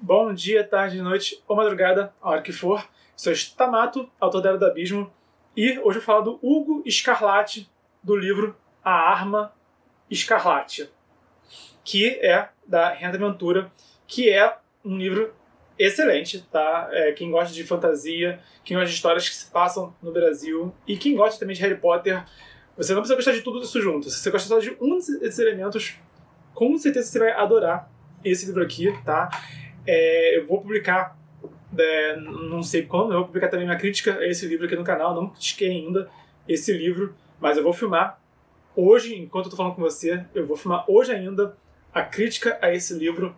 Bom dia, tarde, noite ou madrugada, a hora que for. Sou Stamato, autor da Era do Abismo, e hoje eu vou falar do Hugo Scarlatti, do livro A Arma Escarlate, que é da Renda Aventura, que é um livro excelente, tá? Quem gosta de fantasia, quem gosta de histórias que se passam no Brasil e quem gosta também de Harry Potter, você não precisa gostar de tudo isso junto. Se você gosta só de um desses elementos, com certeza você vai adorar esse livro aqui, tá? Eu vou publicar, não sei quando, eu vou publicar também uma crítica a esse livro aqui no canal, não critiquei ainda esse livro, mas eu vou filmar hoje, enquanto eu tô falando com você, eu vou filmar hoje ainda a crítica a esse livro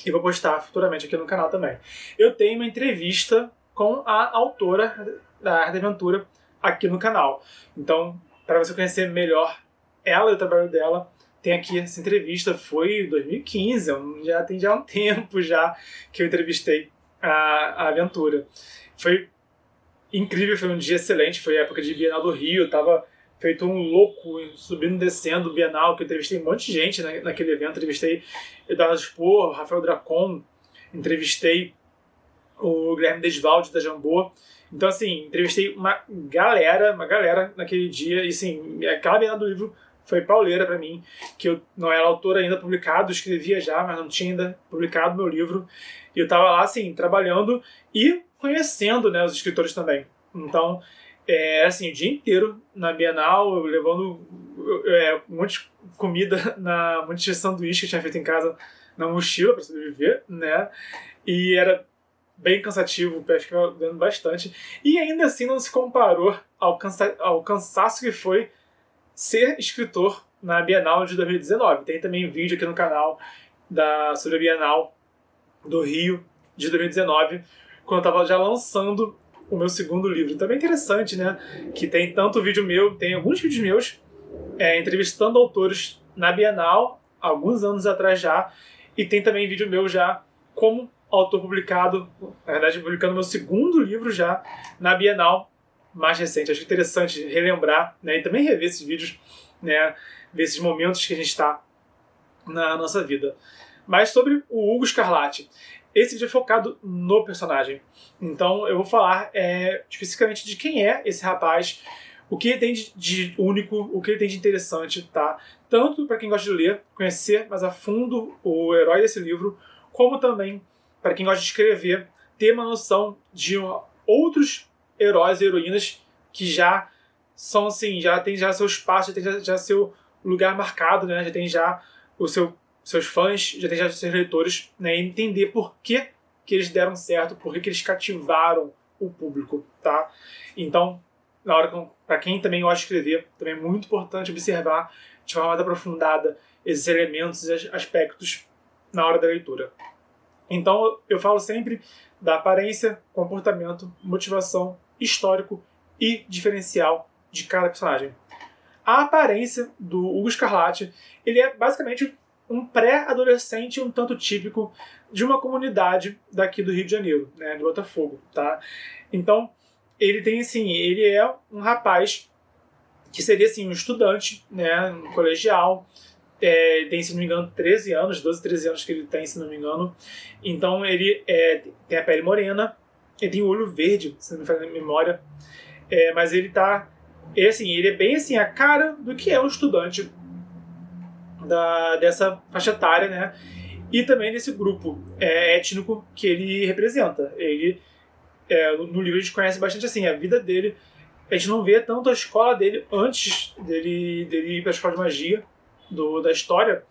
e vou postar futuramente aqui no canal também. Eu tenho uma entrevista com a autora da Arte da Aventura aqui no canal. Então, para você conhecer melhor ela e o trabalho dela, tem aqui essa entrevista, foi em 2015, já tem um tempo já que eu entrevistei a Aventura. Foi incrível, foi um dia excelente, foi a época de Bienal do Rio, tava feito um louco, subindo e descendo o Bienal, que eu entrevistei um monte de gente naquele evento, entrevistei Eduardo Spohr, Rafael Dracon, entrevistei o Guilherme Desvalde da Jambô. Então, assim, entrevistei uma galera naquele dia, e assim, aquela Bienal do livro foi pauleira para mim, que eu não era autor ainda publicado, escrevia já, mas não tinha ainda publicado meu livro, e eu tava lá, assim, trabalhando e conhecendo, né, os escritores também. Então, assim, o dia inteiro na Bienal, eu levando um monte de comida, um monte de sanduíche que eu tinha feito em casa na mochila para sobreviver, né, e era bem cansativo, o pé ficava doendo bastante, e ainda assim não se comparou ao cansaço que foi ser escritor na Bienal de 2019. Tem também vídeo aqui no canal sobre a Bienal do Rio de 2019, quando eu estava já lançando o meu segundo livro. Também interessante, né? Que tem tanto vídeo meu, tem alguns vídeos meus entrevistando autores na Bienal, alguns anos atrás já, e tem também vídeo meu já como autor publicado, na verdade publicando meu segundo livro já na Bienal mais recente. Acho interessante relembrar, né, e também rever esses vídeos, né, ver esses momentos que a gente está na nossa vida. Mas sobre o Hugo Scarlatti, esse vídeo é focado no personagem. Então eu vou falar especificamente de quem é esse rapaz, o que ele tem de único, o que ele tem de interessante, tá? Tanto para quem gosta de ler, conhecer mais a fundo o herói desse livro, como também para quem gosta de escrever, ter uma noção de outros heróis e heroínas que já são assim, já tem já seu espaço, já tem já seu lugar marcado, né? Já tem já seus fãs, já tem já seus leitores, né? E entender por que eles deram certo, por que eles cativaram o público, tá? Então, para quem também gosta de escrever, também é muito importante observar de forma mais aprofundada esses elementos e aspectos na hora da leitura. Então, eu falo sempre da aparência, comportamento, motivação, histórico e diferencial de cada personagem. A aparência do Hugo Scarlatti, ele é basicamente um pré-adolescente um tanto típico de uma comunidade daqui do Rio de Janeiro, né, de Botafogo, tá? Então, ele tem assim, ele é um rapaz que seria assim um estudante, né, um colegial, tem, se não me engano, 13 anos, 12, 13 anos que ele tem, se não me engano. Então ele tem a pele morena, ele tem o olho verde, se não me falha a memória, mas ele tá, assim, ele é bem assim, a cara do que é um estudante dessa faixa etária, né? E também desse grupo étnico que ele representa. Ele, no livro a gente conhece bastante assim, a vida dele, a gente não vê tanto a escola dele antes dele ir para a escola de magia, da história,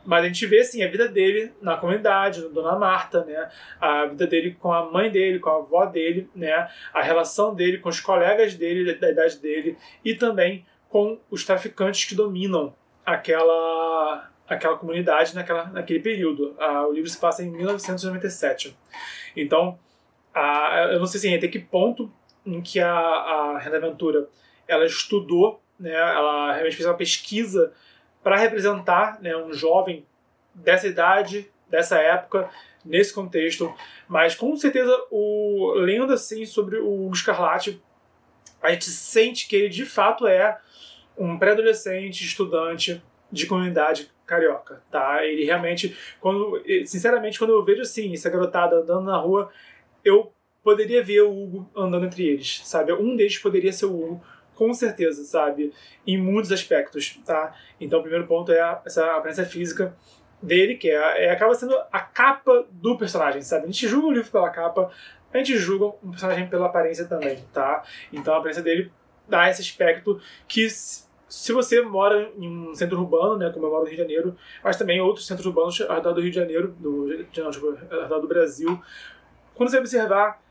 mas a gente vê assim, a vida dele na comunidade, no Dona Marta, né? A vida dele com a mãe dele, com a avó dele, né? A relação dele com os colegas dele, da idade dele, e também com os traficantes que dominam aquela comunidade naquele período. O livro se passa em 1997. Então, eu não sei assim, até que ponto em que a Renda Aventura ela estudou, né? Ela realmente fez uma pesquisa para representar, né, um jovem dessa idade, dessa época, nesse contexto. Mas com certeza, lendo assim sobre o Hugo Scarlatti, a gente sente que ele de fato é um pré-adolescente, estudante de comunidade carioca, tá? Ele realmente, sinceramente, quando eu vejo assim, essa garotada andando na rua, eu poderia ver o Hugo andando entre eles, sabe? Um deles poderia ser o Hugo, com certeza, sabe? Em muitos aspectos, tá? Então, o primeiro ponto é essa aparência física dele, que acaba sendo a capa do personagem, sabe? A gente julga o livro pela capa, a gente julga um personagem pela aparência também, tá? Então, a aparência dele dá esse aspecto que, se você mora em um centro urbano, né, como eu moro no Rio de Janeiro, mas também outros centros urbanos ao redor do Rio de Janeiro, ao redor do Brasil, quando você observar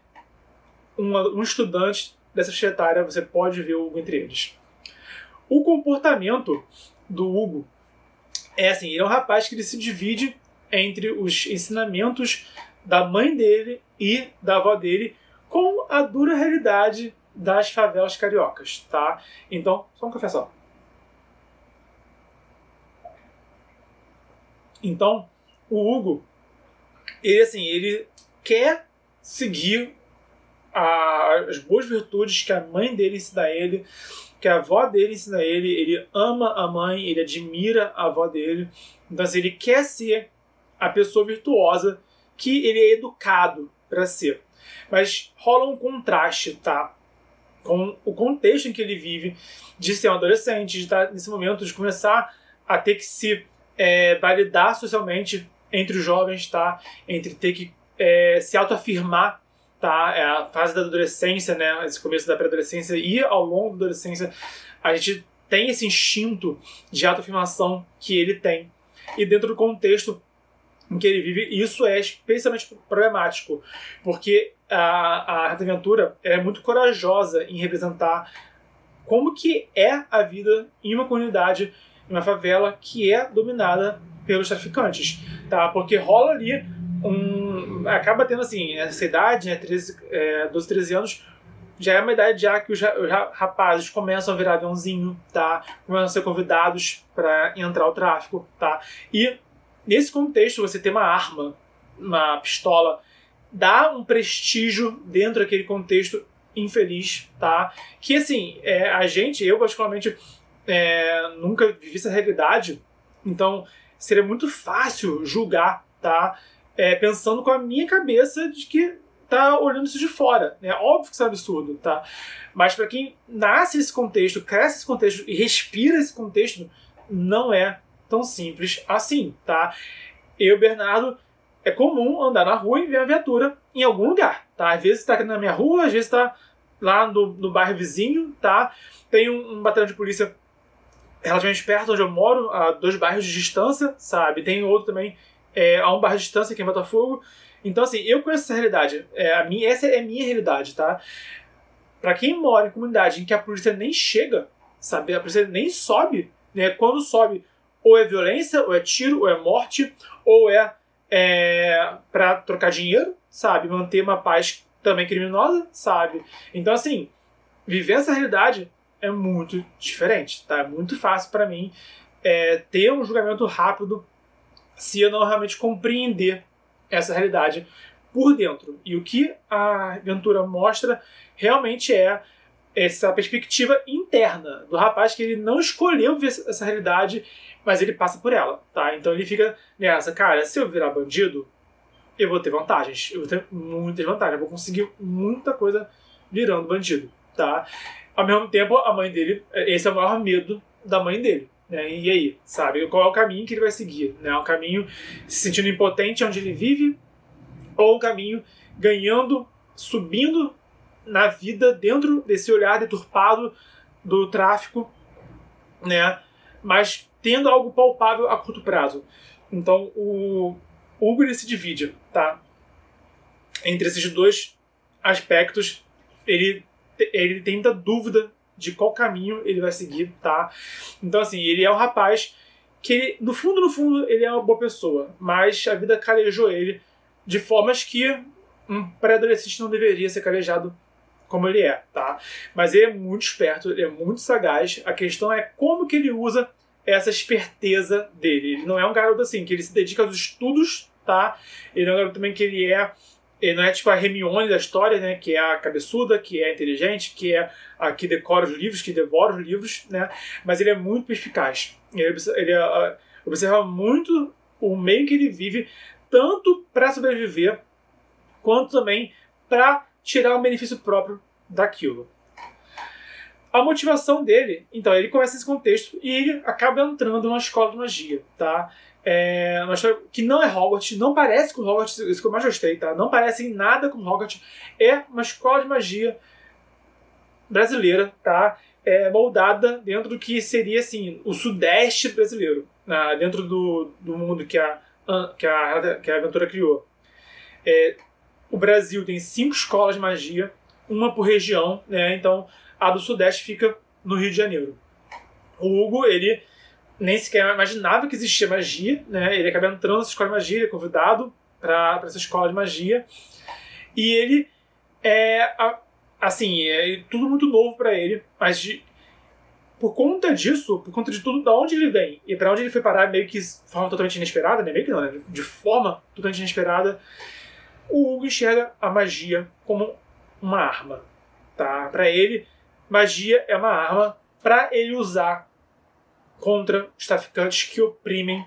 um estudante dessa faixa etária, você pode ver o Hugo entre eles. O comportamento do Hugo é assim, ele é um rapaz que ele se divide entre os ensinamentos da mãe dele e da avó dele com a dura realidade das favelas cariocas, tá? Então, só um café só. Então, o Hugo, ele quer seguir as boas virtudes que a mãe dele ensina a ele, que a avó dele ensina a ele ama a mãe, ele admira a avó dele, então assim, ele quer ser a pessoa virtuosa que ele é educado para ser. Mas rola um contraste, tá? Com o contexto em que ele vive, de ser um adolescente, de estar nesse momento de começar a ter que se validar socialmente entre os jovens, tá? Entre ter que se autoafirmar, tá? É a fase da adolescência, né? Esse começo da pré-adolescência e ao longo da adolescência a gente tem esse instinto de autoafirmação que ele tem. E dentro do contexto em que ele vive, isso é especialmente problemático, porque a Renata Ventura é muito corajosa em representar como que é a vida em uma comunidade, em uma favela que é dominada pelos traficantes, tá? Porque rola ali acaba tendo assim, essa idade, né, 12, 13 anos, já é uma idade já que os rapazes começam a virar aviãozinho, tá? Começam a ser convidados para entrar ao tráfico, tá? E nesse contexto, você ter uma arma, uma pistola, dá um prestígio dentro daquele contexto infeliz, tá? Que assim, eu particularmente nunca vivi essa realidade, então seria muito fácil julgar, tá? Pensando com a minha cabeça de que tá olhando isso de fora, né? Óbvio que isso é um absurdo, tá? Mas para quem nasce nesse contexto, cresce nesse contexto e respira esse contexto, não é tão simples assim, tá? Eu, Bernardo, é comum andar na rua e ver uma viatura em algum lugar, tá? Às vezes está aqui na minha rua, às vezes está lá no bairro vizinho, tá? Tem um batalhão de polícia relativamente perto onde eu moro, a 2 bairros de distância, sabe? Tem outro também a 1 bairro de distância aqui em Botafogo. Então, assim, eu conheço essa realidade. Essa é a minha realidade, tá? Pra quem mora em comunidade em que a polícia nem chega, sabe? A polícia nem sobe, né? Quando sobe, ou é violência, ou é tiro, ou é morte, ou pra trocar dinheiro, sabe? Manter uma paz também criminosa, sabe? Então, assim, viver essa realidade é muito diferente, tá? É muito fácil pra mim ter um julgamento rápido se eu não realmente compreender essa realidade por dentro. E o que a Ventura mostra realmente é essa perspectiva interna do rapaz, que ele não escolheu ver essa realidade, mas ele passa por ela, tá? Então ele fica nessa, cara, se eu virar bandido, eu vou ter vantagens, eu vou ter muitas vantagens, eu vou conseguir muita coisa virando bandido, tá? Ao mesmo tempo, a mãe dele, esse é o maior medo da mãe dele, né? E aí, sabe? Qual é o caminho que ele vai seguir, né? Um caminho se sentindo impotente onde ele vive, ou um caminho ganhando, subindo na vida dentro desse olhar deturpado do tráfico, né? Mas tendo algo palpável a curto prazo. Então o Hugo, ele se divide, tá? Entre esses 2 aspectos, ele tem muita dúvida de qual caminho ele vai seguir, tá? Então, assim, ele é um rapaz que, no fundo, ele é uma boa pessoa, mas a vida calejou ele de formas que um pré-adolescente não deveria ser calejado como ele é, tá? Mas ele é muito esperto, ele é muito sagaz. A questão é como que ele usa essa esperteza dele. Ele não é um garoto assim, que ele se dedica aos estudos, tá? Ele é um garoto também que ele não é tipo a Hermione da história, né? Que é a cabeçuda, que é inteligente, que é a que decora os livros, que devora os livros, né? Mas ele é muito perspicaz. Observa muito o meio que ele vive, tanto para sobreviver, quanto também para tirar um benefício próprio daquilo. A motivação dele, então, ele começa esse contexto e ele acaba entrando numa escola de magia, tá? Uma história que não é Hogwarts, não parece com Hogwarts, isso que eu mais gostei, tá? Não parece em nada com Hogwarts. É uma escola de magia brasileira, tá? Moldada dentro do que seria, assim, o sudeste brasileiro, dentro do mundo que a aventura criou. O Brasil tem 5 escolas de magia, uma por região, né? Então a do Sudeste fica no Rio de Janeiro. O Hugo, ele nem sequer imaginava que existia magia, né? Ele acaba entrando nessa escola de magia, ele é convidado para essa escola de magia. E ele tudo muito novo para ele, mas por conta disso, por conta de tudo, da onde ele vem e para onde ele foi parar, meio que de forma totalmente inesperada, né? Meio que não, né? De forma totalmente inesperada, o Hugo enxerga a magia como uma arma, tá? Para ele, magia é uma arma para ele usar contra os traficantes que oprimem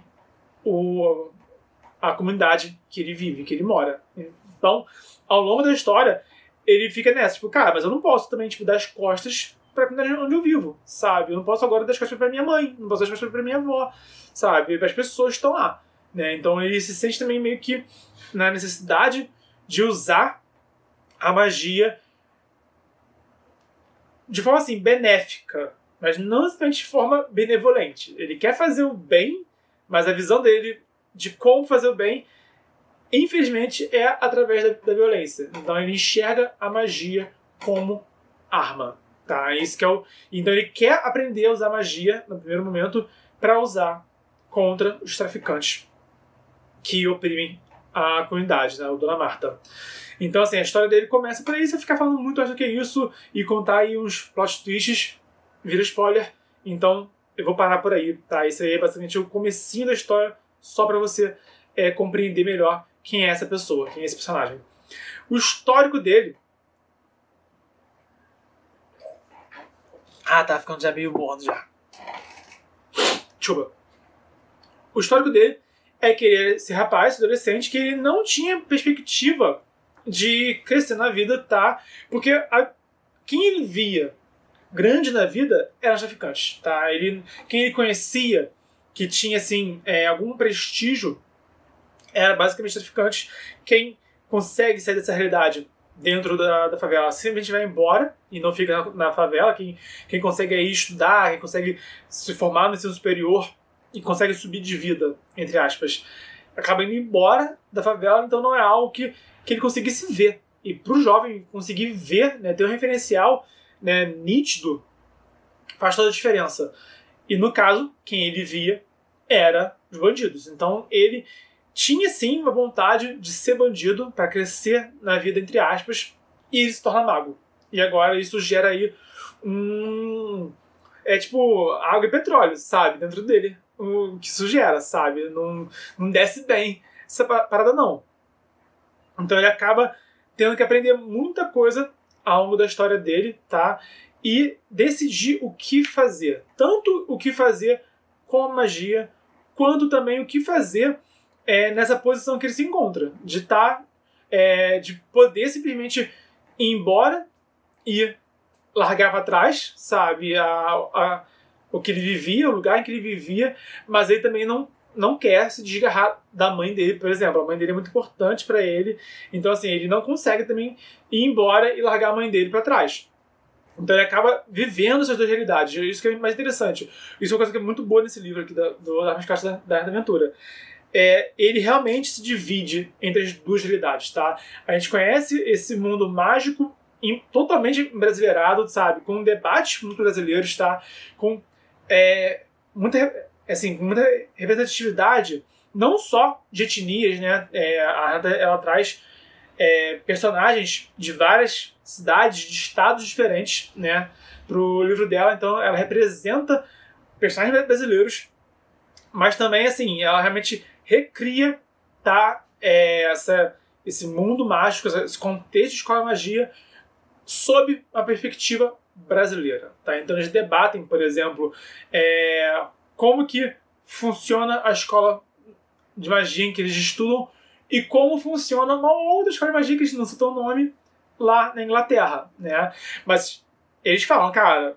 a comunidade que ele vive, que ele mora. Então, ao longo da história, ele fica nessa, tipo, cara, mas eu não posso também, tipo, dar as costas pra comunidade onde eu vivo, sabe? Eu não posso agora dar as costas pra minha mãe, não posso dar as costas pra minha avó, sabe? Para as pessoas que estão lá, né? Então ele se sente também meio que na necessidade de usar a magia de forma, assim, benéfica, mas não necessariamente de forma benevolente. Ele quer fazer o bem, mas a visão dele de como fazer o bem, infelizmente, é através da violência. Então ele enxerga a magia como arma. Tá? Isso que é Então ele quer aprender a usar magia, no primeiro momento, para usar contra os traficantes que oprimem a comunidade, né? O Dona Marta. Então, assim, a história dele começa por aí. Se eu ficar falando muito mais do que isso e contar aí uns plot twists, vira spoiler. Então, eu vou parar por aí, tá? Isso aí é basicamente o comecinho da história, só pra você compreender melhor quem é essa pessoa, quem é esse personagem. O histórico dele... tá ficando já meio morno já. Chuba. O histórico dele é que ele é esse rapaz, esse adolescente, que ele não tinha perspectiva de crescer na vida, tá? Porque quem ele via grande na vida eram os traficantes, tá? Quem ele conhecia que tinha, assim, algum prestígio era basicamente traficantes. Quem consegue sair dessa realidade dentro da favela simplesmente vai embora e não fica na favela. Quem consegue aí estudar, quem consegue se formar no ensino superior e consegue subir de vida, entre aspas, acaba indo embora da favela. Então não é algo que ele conseguisse ver. E para o jovem conseguir ver, né, ter um referencial, né, nítido, faz toda a diferença. E no caso, quem ele via era os bandidos. Então ele tinha sim uma vontade de ser bandido para crescer na vida, entre aspas, e ele se torna mago. E agora isso gera aí tipo água e petróleo, sabe, dentro dele. O que isso gera, sabe? Não desce bem essa parada, não. Então ele acaba tendo que aprender muita coisa ao longo da história dele, tá? E decidir o que fazer. Tanto o que fazer com a magia, quanto também o que fazer nessa posição que ele se encontra. De poder simplesmente ir embora e largar para trás, sabe? O que ele vivia, o lugar em que ele vivia, mas ele também não quer se desgarrar da mãe dele, por exemplo. A mãe dele é muito importante para ele, então assim, ele não consegue também ir embora e largar a mãe dele para trás. Então ele acaba vivendo essas duas realidades. Isso que é mais interessante. Isso é uma coisa que é muito boa nesse livro aqui do Armas Cartas da Aventura. Ele realmente se divide entre as duas realidades, tá? A gente conhece esse mundo mágico totalmente brasileirado, sabe? Com debates muito brasileiros, tá? Com muita representatividade, não só de etnias, né? Ela traz personagens de várias cidades, de estados diferentes, né? Pro livro dela. Então ela representa personagens brasileiros, mas também, assim, ela realmente recria, tá? Esse mundo mágico, esse contexto de escola de magia sob uma perspectiva brasileira, tá? Então eles debatem, por exemplo, como que funciona a escola de magia em que eles estudam e como funciona uma outra escola de magia que eles não citam o nome lá na Inglaterra, né? Mas eles falam, cara,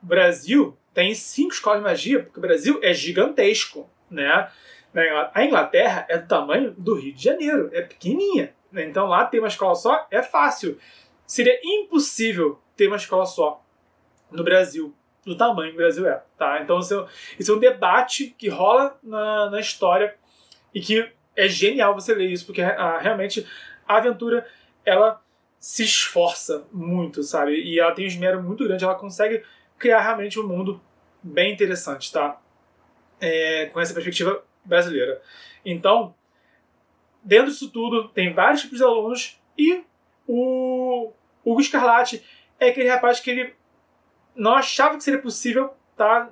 o Brasil tem 5 escolas de magia, porque o Brasil é gigantesco, né? A Inglaterra é do tamanho do Rio de Janeiro, é pequenininha, né? Então lá ter uma escola só é fácil. Seria impossível ter uma escola só no Brasil, do tamanho que o Brasil é, tá? Então isso é um debate que rola na história e que é genial você ler isso, porque realmente a aventura, ela se esforça muito, sabe? E ela tem um esmero muito grande, ela consegue criar realmente um mundo bem interessante, tá? Com essa perspectiva brasileira. Então, dentro disso tudo, tem vários tipos de alunos e o Hugo Scarlatti é aquele rapaz que ele não achava que seria possível, tá?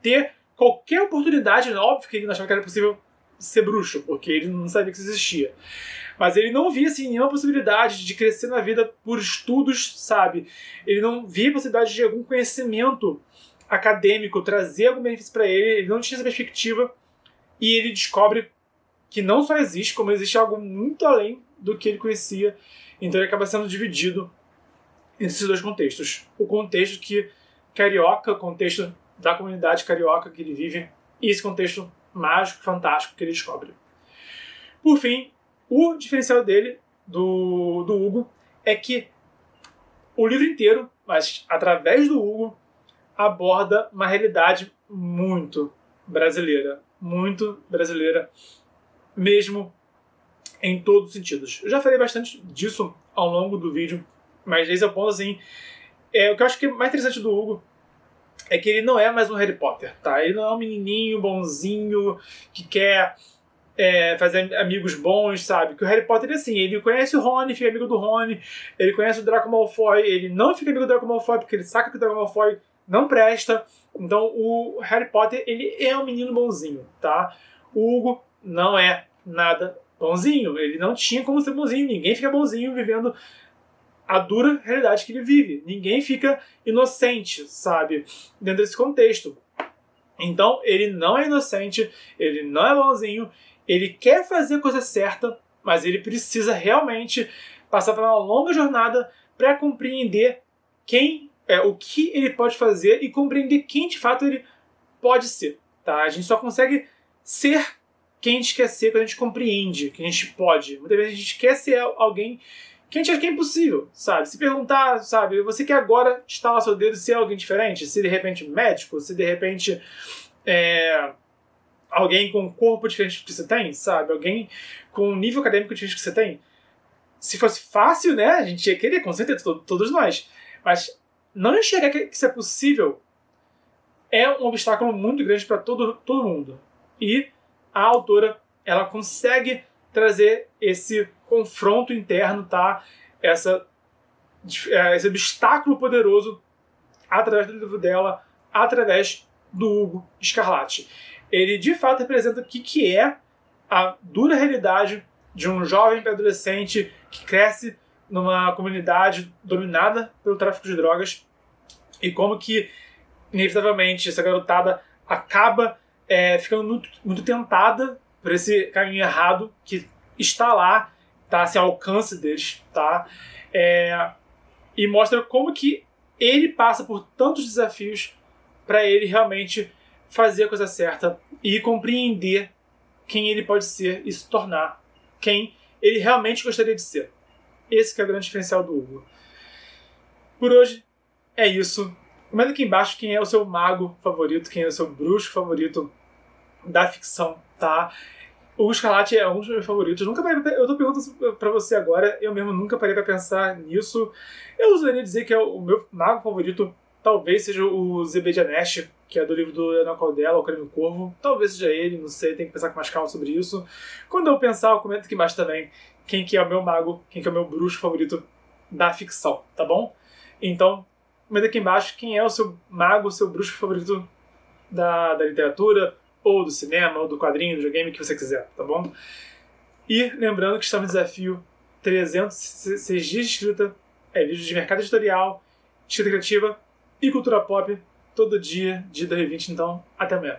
Ter qualquer oportunidade. Óbvio que ele não achava que era possível ser bruxo, porque ele não sabia que isso existia. Mas ele não via nenhuma possibilidade de crescer na vida por estudos, sabe? Ele não via possibilidade de algum conhecimento acadêmico trazer algum benefício para ele. Ele não tinha essa perspectiva e ele descobre que não só existe, como existe algo muito além do que ele conhecia. Então ele acaba sendo dividido entre esses dois contextos. O contexto carioca, o contexto da comunidade carioca que ele vive, e esse contexto mágico, fantástico que ele descobre. Por fim, o diferencial dele, do Hugo, é que o livro inteiro, mas através do Hugo, aborda uma realidade muito brasileira. Muito brasileira, mesmo em todos os sentidos. Eu já falei bastante disso ao longo do vídeo, mas esse é o ponto, assim, o que eu acho que é mais interessante do Hugo é que ele não é mais um Harry Potter, tá? Ele não é um menininho bonzinho que quer fazer amigos bons, sabe? Que o Harry Potter é assim, ele conhece o Rony, fica amigo do Rony, ele conhece o Draco Malfoy, ele não fica amigo do Draco Malfoy porque ele saca que o Draco Malfoy não presta. Então o Harry Potter, ele é um menino bonzinho, tá? O Hugo não é nada bonzinho, ele não tinha como ser bonzinho, ninguém fica bonzinho vivendo a dura realidade que ele vive. Ninguém fica inocente, sabe? Dentro desse contexto. Então, ele não é inocente, ele não é bonzinho, ele quer fazer a coisa certa, mas ele precisa realmente passar por uma longa jornada para compreender o que ele pode fazer e compreender quem de fato ele pode ser. Tá? A gente só consegue ser quem a gente quer ser quando a gente compreende que a gente pode. Muitas vezes a gente quer ser alguém que a gente acha que é impossível, sabe? Se perguntar, sabe, você quer agora estalar seu dedo e ser alguém diferente? Se de repente médico, se de repente alguém com um corpo diferente do que você tem, sabe? Alguém com um nível acadêmico diferente do que você tem. Se fosse fácil, né? A gente ia querer, com certeza, todos nós. Mas não enxergar que isso é possível é um obstáculo muito grande para todo mundo. E a autora, ela consegue trazer esse confronto interno, tá? Esse obstáculo poderoso através do livro dela, através do Hugo Scarlatti. Ele, de fato, representa o que é a dura realidade de um jovem adolescente que cresce numa comunidade dominada pelo tráfico de drogas e como que, inevitavelmente, essa garotada acaba ficando muito, muito tentada por esse caminho errado que está lá, tá assim, ao alcance deles, tá? E mostra como que ele passa por tantos desafios para ele realmente fazer a coisa certa e compreender quem ele pode ser e se tornar quem ele realmente gostaria de ser. Esse que é o grande diferencial do Hugo. Por hoje é isso. Comenta aqui embaixo quem é o seu mago favorito, quem é o seu bruxo favorito da ficção, tá? O Hugo Scarlatti é um dos meus favoritos. Eu tô perguntando pra você agora, eu mesmo nunca parei pra pensar nisso. Eu usaria dizer que o meu mago favorito talvez seja o Zebedianesh, que é do livro do Leonel Caldela, O Crânio Corvo. Talvez seja ele, não sei, tem que pensar com mais calma sobre isso. Quando eu pensar, eu comento aqui embaixo também quem que é o meu mago, quem que é o meu bruxo favorito da ficção, tá bom? Então, comenta aqui embaixo quem é o seu mago, o seu bruxo favorito da literatura, ou do cinema, ou do quadrinho, do videogame, que você quiser, tá bom? E lembrando que estamos no desafio 306 dias de escrita, vídeos de mercado editorial, escrita criativa e cultura pop, todo dia de 2020, então até amanhã.